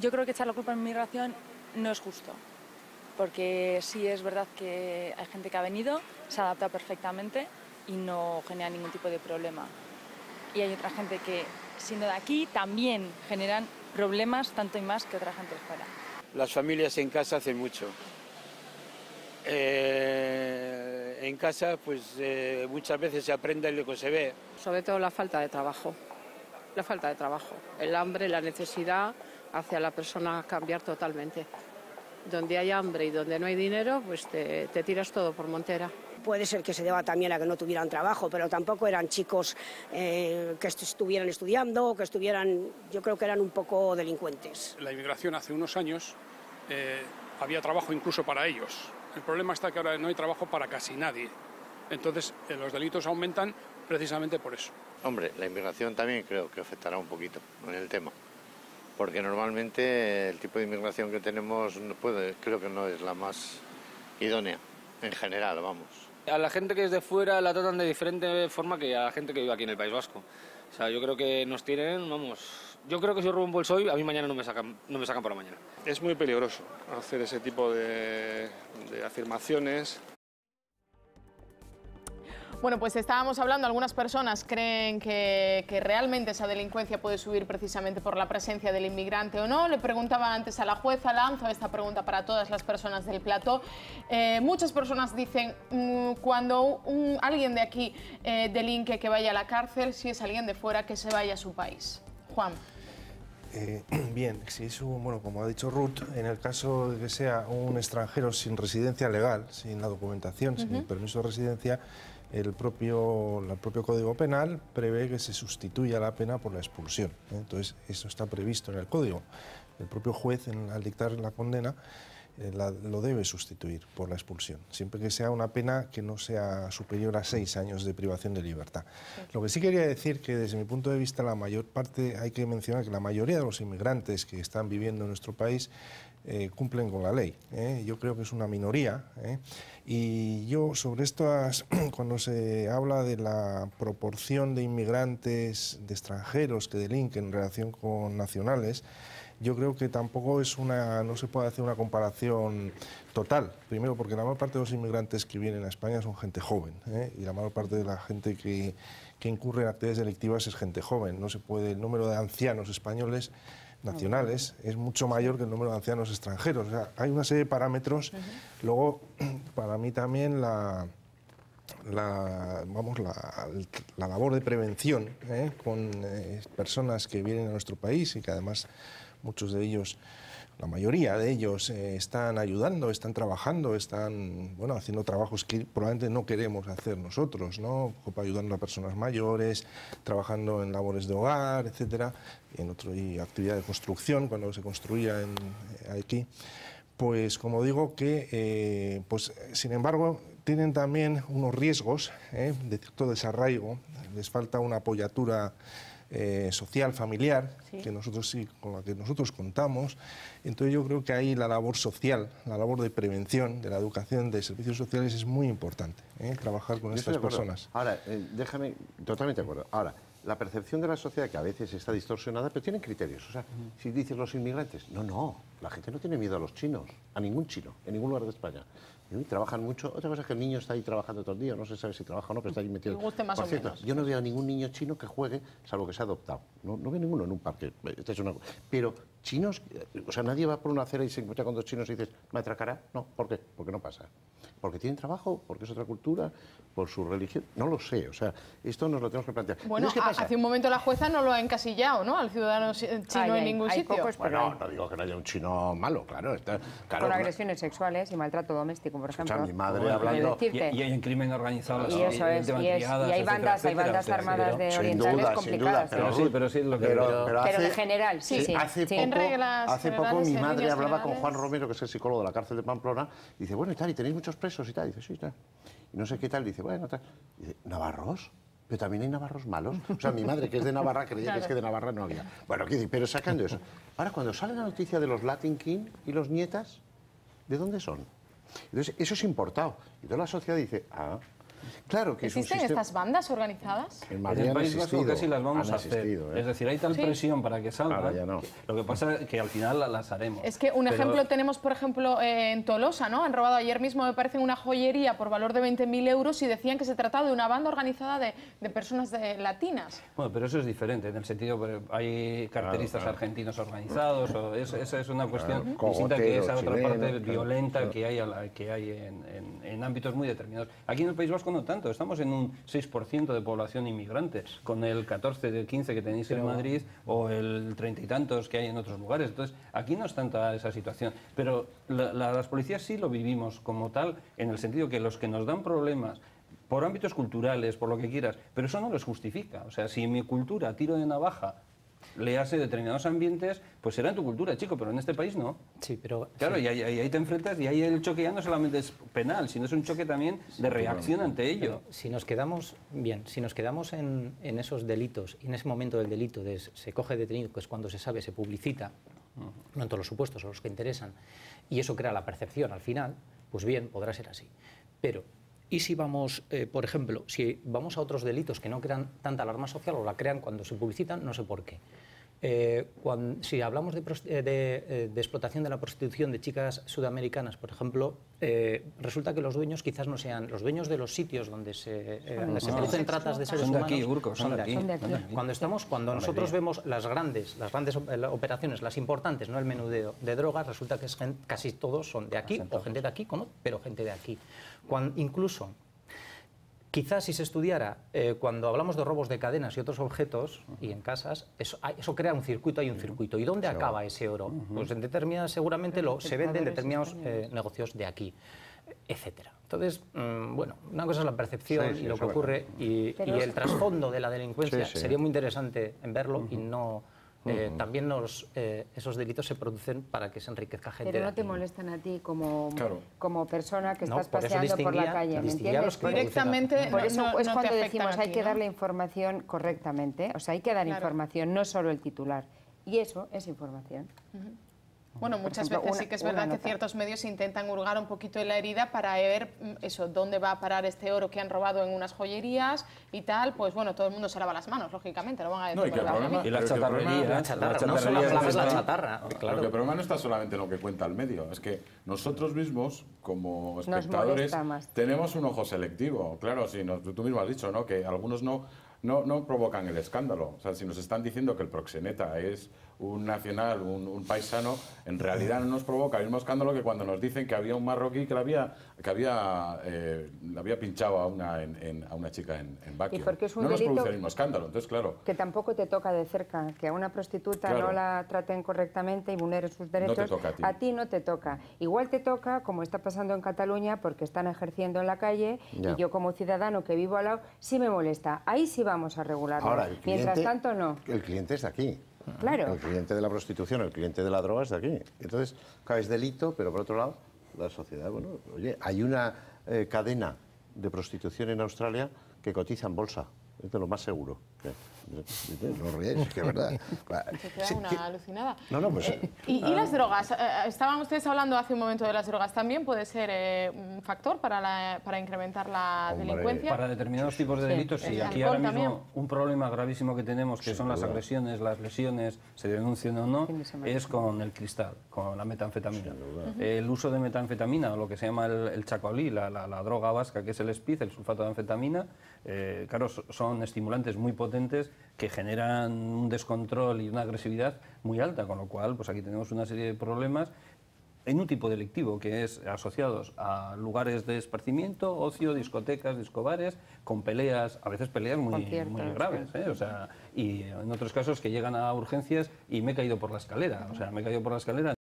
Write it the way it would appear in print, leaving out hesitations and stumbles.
Yo creo que echar la culpa en migración no es justo, porque sí es verdad que hay gente que ha venido, se adapta perfectamente y no genera ningún tipo de problema. Y hay otra gente que, siendo de aquí, también generan problemas, tanto y más que otra gente de fuera. Las familias en casa hacen mucho. En casa, pues muchas veces se aprende lo que se ve. Sobre todo la falta de trabajo. La falta de trabajo. El hambre, la necesidad hace a la persona cambiar totalmente. Donde hay hambre y donde no hay dinero, pues te tiras todo por montera. Puede ser que se deba también a que no tuvieran trabajo, pero tampoco eran chicos que estuvieran estudiando, que estuvieran, yo creo que eran un poco delincuentes. La inmigración hace unos años había trabajo incluso para ellos. El problema está que ahora no hay trabajo para casi nadie. Entonces los delitos aumentan precisamente por eso. Hombre, la inmigración también creo que afectará un poquito en el tema. Porque normalmente el tipo de inmigración que tenemos creo que no es la más idónea, en general, vamos. A la gente que es de fuera la tratan de diferente forma que a la gente que vive aquí en el País Vasco. O sea, yo creo que nos tienen, vamos... Yo creo que si yo robo un bolso hoy, a mí mañana no me sacan por la mañana. Es muy peligroso hacer ese tipo de afirmaciones. Bueno, pues estábamos hablando, algunas personas creen que realmente esa delincuencia puede subir precisamente por la presencia del inmigrante o no. Le preguntaba antes a la jueza, lanzo esta pregunta para todas las personas del plató. Muchas personas dicen, cuando alguien de aquí delinque, que vaya a la cárcel, si es alguien de fuera, que se vaya a su país. Juan. Bien, si es bueno, como ha dicho Ruth, en el caso de que sea un extranjero sin residencia legal, sin la documentación, sin el permiso de residencia, el propio Código Penal prevé que se sustituya la pena por la expulsión. Entonces, eso está previsto en el Código. El propio juez, al dictar la condena, lo debe sustituir por la expulsión, siempre que sea una pena que no sea superior a 6 años de privación de libertad. Sí. Lo que sí quería decir que desde mi punto de vista la mayor parte, hay que mencionar que la mayoría de los inmigrantes que están viviendo en nuestro país cumplen con la ley. Yo creo que es una minoría. Y yo sobre esto, cuando se habla de la proporción de inmigrantes, de extranjeros que delinquen en relación con nacionales, yo creo que tampoco no se puede hacer una comparación total. Primero, porque la mayor parte de los inmigrantes que vienen a España son gente joven, y la mayor parte de la gente que incurre en actividades delictivas es gente joven. No se puede, el número de ancianos españoles nacionales es mucho mayor que el número de ancianos extranjeros. O sea, hay una serie de parámetros. Luego, para mí también la labor de prevención con personas que vienen a nuestro país y que además muchos de ellos, la mayoría de ellos están ayudando, están trabajando, están haciendo trabajos que probablemente no queremos hacer nosotros, ¿no? Ayudando a personas mayores, trabajando en labores de hogar, etcétera, y actividad de construcción cuando se construía aquí. Pues como digo que, sin embargo, tienen también unos riesgos de cierto desarraigo, les falta una apoyatura social, familiar, sí, con la que nosotros contamos. Entonces yo creo que ahí la labor social, la labor de prevención, de la educación, de servicios sociales es muy importante, trabajar con estas personas. Ahora, déjame, totalmente de acuerdo. Ahora, la percepción de la sociedad, que a veces está distorsionada, pero tiene criterios. O sea, si dices los inmigrantes, no, la gente no tiene miedo a los chinos, a ningún chino, en ningún lugar de España. Y trabajan mucho. Otra cosa es que el niño está ahí trabajando todo el día, no se sabe si trabaja o no, pero está ahí metido. Me guste más o menos. Yo no veo a ningún niño chino que juegue, salvo que sea adoptado. No veo ninguno en un parque. Pero chinos, o sea, nadie va por una acera y se encuentra con dos chinos y dices, ¿me atracará? No, ¿por qué? Porque no pasa. ¿Porque tienen trabajo? ¿Porque es otra cultura? ¿Por su religión? No lo sé, o sea, esto nos lo tenemos que plantear. Bueno, hace un momento la jueza no lo ha encasillado, ¿no?, al ciudadano chino en ningún sitio. Bueno, no digo que no haya un chino malo, claro. Con agresiones sexuales y maltrato doméstico, por ejemplo. O sea, mi madre hablando... Y en crimen organizado. Y eso es, y hay bandas armadas de orientales complicadas. Pero en general, sí. Hace poco mi madre hablaba con Juan Romero, que es el psicólogo de la cárcel de Pamplona, y dice, bueno, y tal, ¿y tenéis muchos presos y tal? Y dice, sí, tal. Y no sé qué tal, dice, bueno, tal. Y dice, ¿navarros? Pero también hay navarros malos. O sea, mi madre, que es de Navarra, creía que es que de Navarra no había. Bueno, pero sacando eso. Ahora, cuando sale la noticia de los Latin King y los nietas, ¿de dónde son? Entonces, eso es importado. Y toda la sociedad dice, Claro que ¿Existen estas bandas organizadas? En el País Vasco casi las vamos a hacer. Es decir, hay tal presión para que salgan. Ahora ya no. Lo que pasa es que al final las haremos. Es que un ejemplo tenemos, por ejemplo, en Tolosa, ¿no? Han robado ayer mismo, me parece, una joyería por valor de 20.000 euros y decían que se trataba de una banda organizada de personas latinas. Bueno, pero eso es diferente, en el sentido que hay carteristas argentinos organizados, o esa es una cuestión distinta, que esa otra parte violenta que hay en ámbitos muy determinados. Aquí en el País Vasco no tanto, estamos en un 6% de población inmigrante, con el 14 de 15 que tenéis en Madrid o el 30 y tantos que hay en otros lugares. Entonces, aquí no es tanta esa situación, pero las policías sí lo vivimos como tal, en el sentido que los que nos dan problemas por ámbitos culturales, por lo que quieras, pero eso no les justifica. O sea, si en mi cultura tiro de navaja le hace determinados ambientes, pues será en tu cultura, chico, pero en este país no. Sí, pero... Claro, sí. Y ahí te enfrentas, y ahí el choque ya no solamente es penal, sino es un choque también de reacción ante ello. Pero si nos quedamos en esos delitos, y en ese momento del delito se coge detenido, que es cuando se sabe, se publicita, no en todos los supuestos, o los que interesan, y eso crea la percepción al final, pues bien, podrá ser así. Pero... Y si vamos, por ejemplo, si vamos a otros delitos que no crean tanta alarma social o la crean cuando se publicitan, no sé por qué. Si hablamos de explotación de la prostitución de chicas sudamericanas, por ejemplo, resulta que los dueños quizás no sean los dueños de los sitios donde se producen tratas de seres humanos. Son de aquí. Cuando nosotros vemos las grandes operaciones, las importantes, no el menudeo de drogas, resulta que casi todos son de aquí, o gente de aquí, pero gente de aquí. Incluso... Quizás si se estudiara, cuando hablamos de robos de cadenas y otros objetos, y en casas, eso crea un circuito, hay un circuito. ¿Y dónde acaba ese oro? Pues en determinadas, seguramente se vende en determinados negocios de aquí, etcétera. Entonces, bueno, una cosa es la percepción y lo que ocurre, y el trasfondo de la delincuencia sería muy interesante en verlo y no... también esos delitos se producen para que se enriquezca gente. Pero no te molestan a ti como persona que estás paseando por la calle, ¿me entiendes? Directamente. Por eso es cuando decimos hay que dar la información correctamente, o sea, hay que dar información, no solo el titular. Y eso es información. Bueno, muchas veces sí que es verdad que ciertos medios intentan hurgar un poquito en la herida para ver eso, dónde va a parar este oro que han robado en unas joyerías y tal. Pues bueno, todo el mundo se lava las manos, lógicamente, no van a decir y la chatarrería, no solo hablamos de la chatarra. Claro, el problema no está solamente en lo que cuenta el medio, es que nosotros mismos, como espectadores, tenemos un ojo selectivo. Claro, si tú mismo has dicho, ¿no?, que algunos no provocan el escándalo. O sea, si nos están diciendo que el proxeneta es un nacional, un paisano, en realidad no nos provoca el mismo escándalo que cuando nos dicen que había un marroquí que le había pinchado a una chica en Baquio. No nos produce el mismo escándalo, entonces claro. Que tampoco te toca de cerca, que a una prostituta no la traten correctamente y vulneren sus derechos. No te toca a ti no te toca. Igual te toca, como está pasando en Cataluña, porque están ejerciendo en la calle y yo como ciudadano que vivo al lado, sí me molesta. Ahí sí vamos a regularlo. Ahora, mientras tanto no. El cliente es de aquí. Claro. El cliente de la prostitución, el cliente de la droga es de aquí. Entonces, claro, es delito, pero por otro lado, la sociedad, bueno, oye, hay una cadena de prostitución en Australia que cotiza en bolsa, es de lo más seguro. No ríes, es que es verdad. Se queda una alucinada. Pues, ¿Y las drogas? Estaban ustedes hablando hace un momento de las drogas. ¿También puede ser un factor para incrementar la delincuencia? Para determinados tipos de delitos, sí. Aquí ahora mismo un problema gravísimo que tenemos, que son las agresiones, las lesiones, se denuncian o no, es con el cristal, con la metanfetamina. El uso de metanfetamina, o lo que se llama el chacolí, la droga vasca, que es el speed, el sulfato de anfetamina, claro, son estimulantes muy potentes que generan un descontrol y una agresividad muy alta, con lo cual pues aquí tenemos una serie de problemas en un tipo delictivo que es asociados a lugares de esparcimiento, ocio, discotecas, discobares, con peleas, a veces peleas muy graves, o sea, y en otros casos que llegan a urgencias y me he caído por la escalera,